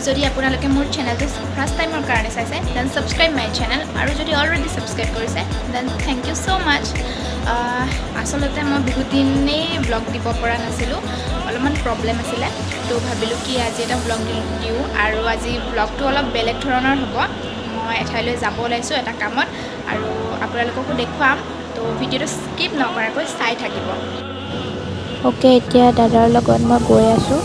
যদি আপোনালোকে মোৰ চেনেলটো ফাৰ্ষ্ট টাইমৰ কাৰণে চাইছে দেন ছাবস্ক্ৰাইব মাই চেনেল আৰু যদি অলৰেডি ছাবস্ক্ৰাইব কৰিছে দেন থেংক ইউ ছ' মাছ আচলতে মই বহুত দিনেই ব্লগ দিব পৰা নাছিলোঁ অলপমান প্ৰব্লেম আছিলে তো ভাবিলোঁ কি আজি এটা ব্লগ দিওঁ আৰু আজি ব্লগটো অলপ বেলেগ ধৰণৰ হ'ব মই এঠাইলৈ যাব ওলাইছোঁ এটা কামত আৰু আপোনালোককো দেখুৱাম তো ভিডিঅ'টো স্কিপ নকৰাকৈ চাই থাকিব ওকে এতিয়া দাদাৰ লগত মই গৈ আছোঁ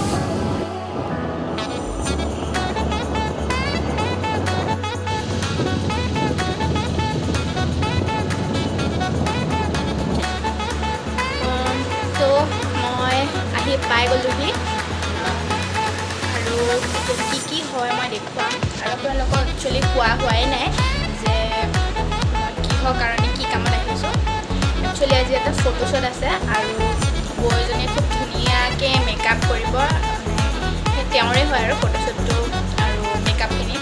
তো মই আহি পাই গ'লোহি আৰু কি হয় মই দেখুৱাম আৰু আপোনালোকক একচুৱেলি কোৱা হোৱাই নাই যে মই কিহৰ কাৰণে কি কামত আহিছোঁ একচুৱেলি আজি এটা ফটোশ্বুট আছে আৰু বৌজনীয়ে খুব ধুনীয়াকৈ মেকআপ কৰিব সেই তেওঁৰে হয় আৰু ফটোশ্বুটটো আৰু মেকআপখিনি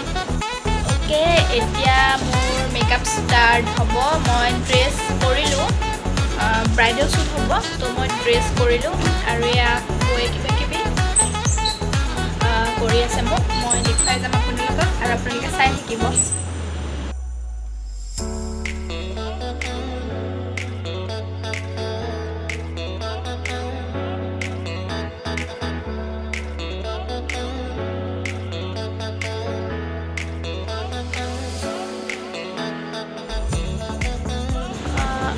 অ'কে এতিয়া মোৰ মেকআপ ষ্টাৰ্ট হ'ব মই ড্ৰেছ কৰিলোঁ ব্ৰাইডেল শ্বুট হ'ব তো মই ড্ৰেছ কৰিলোঁ আৰু এয়া বৌয়ে কিবাকিবি কৰি আছে মোক মই দেখুৱাই যাম আপোনালোকক আৰু আপোনালোকে চাই থাকিব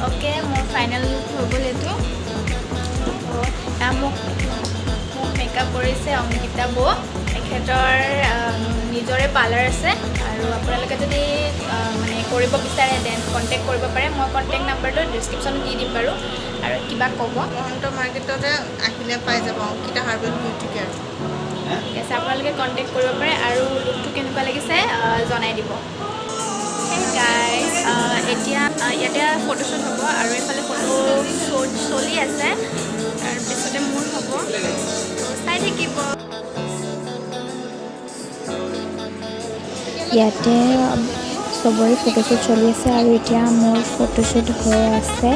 অ'কে মোৰ ফাইনেল লুক হৈ গ'ল এইটো মোক মেকআপ কৰিছে অংকিতা বৌ এখেতৰ নিজৰে পাৰ্লাৰ আছে আৰু আপোনালোকে যদি মানে কৰিব বিচাৰে দেন কণ্টেক্ট কৰিব পাৰে মই কণ্টেক্ট নাম্বাৰটো ডিছক্ৰিপশ্যনত দি দিম বাৰু আৰু কিবা ক'ব মহন্ত মাৰ্কেটতে আহিলে পাই যাব অংকিতা হাৰ্বেল বিউটি কেয়াৰ ঠিক আছে আপোনালোকে কণ্টেক্ট কৰিব পাৰে আৰু লুকটো কেনেকুৱা লাগিছে জনাই দিব গাইজ এতিয়া ইয়াতে ফটোশ্বুট হ'ব আৰু এইফালে ফটোশ্বুট চলি আছে তাৰপিছতে মোৰ হ'ব চাই থাকিব ইয়াতে চবৰে ফটোশ্বুট চলি আছে আৰু এতিয়া মোৰ ফটোশ্বুট হৈ আছে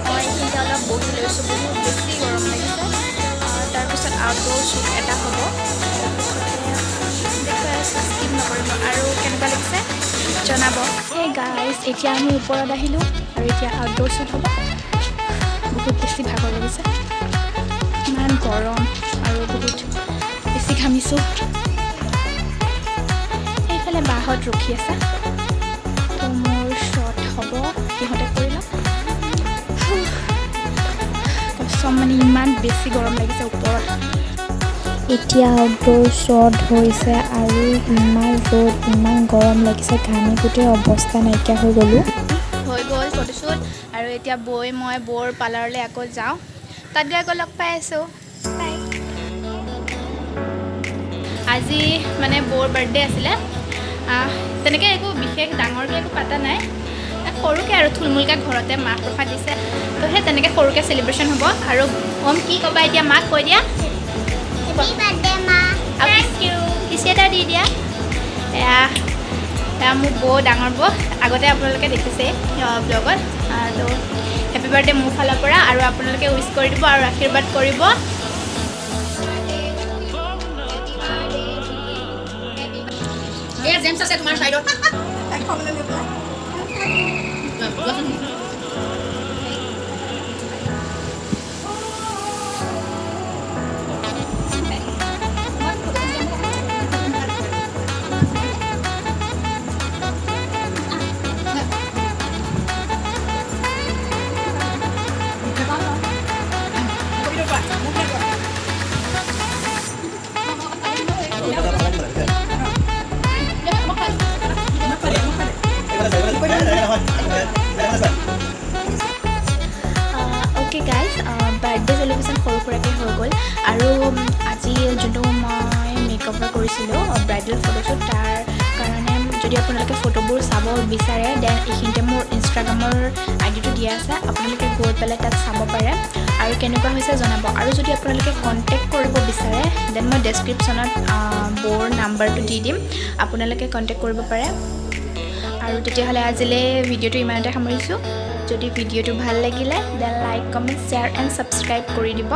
মই এইখিনিতে অলপ বহি লৈছোঁ বহুত বেছি গৰম লাগিছে তাৰপিছত আউটডোৰ শ্বুট এটা হ'ব দেখুৱাই আছোঁ স্কিপ নকৰিব আৰু কেনেকুৱা লাগিছে জনাব সেই গাইজ এতিয়া আমি ওপৰত আহিলোঁ আৰু এতিয়া আউটডোৰ শ্বুট হ'ব বহুত বেছি ভাগৰ লাগিছে ইমান গৰম আৰু বহুত বেছি ঘামিছোঁ এইফালে বাহঁত ৰখি আছে তো মোৰ শ্বট হ'ব সিহঁতে কৰি ল'ম কষ্ট মানে ইমান বেছি গৰম লাগিছে ওপৰত এতিয়া আউটডোৰ শ্বট হৈছে আৰু ইমান ৰ'দ ইমান গৰম লাগিছে ঘামি গোটেই অৱস্থা নাইকিয়া হৈ গ'লোঁ হৈ গ'ল ফটোশ্বুট আৰু এতিয়া মই বৌৰ পাৰ্লাৰলৈ আকৌ যাওঁ তাত গৈ আকৌ লগ পাই আছোঁ আজি মানে বৌৰ বাৰ্থডে আছিলে তেনেকৈ একো বিশেষ ডাঙৰকৈ একো পাতা নাই সৰুকৈ আৰু থুলমূলকৈ ঘৰতে মাহ প্ৰসাদ দিছে তো সেই তেনেকৈ সৰুকৈ চেলিব্ৰেশ্যন হ'ব আৰু কি ক'বা এতিয়া মাক কৈ দিয়া কিছি এটা দি দিয়া এয়া মোৰ বৌ ডাঙৰ বৌ আগতে আপোনালোকে দেখিছে ব্লগত তো হেপী বাৰ্থডে মোৰ ফালৰ পৰা আৰু আপোনালোকে উইচ কৰি দিব আৰু আশীৰ্বাদ কৰিব জেমছ আছে তোমাৰ চাইডত অ'কে গাইজ বাৰ্থডে চেলিব্ৰেশ্যন সৰু সুৰাকৈ হৈ গ'ল আৰু আজি যোনটো মই মেকআপৰ কৰিছিলোঁ ব্ৰাইডেল ফটোশ্বুট তাৰ কাৰণে যদি আপোনালোকে ফটোবোৰ চাব বিচাৰে দেন এইখিনিতে মোৰ ইনষ্টাগ্ৰামৰ আইডিটো দিয়া আছে আপোনালোকে গৈ পেলাই তাত চাব পাৰে আৰু কেনেকুৱা হৈছে জনাব আৰু যদি আপোনালোকে কণ্টেক্ট কৰিব বিচাৰে দেন মই ডেছক্ৰিপশ্যনত বৌৰ নাম্বাৰটো দি দিম আপোনালোকে কণ্টেক্ট কৰিব পাৰে আৰু তেতিয়াহ'লে আজিলৈ ভিডিঅ'টো ইমানতে সামৰিছোঁ যদি ভিডিঅ'টো ভাল লাগিলে দেন like comment share and subscribe কৰি দিব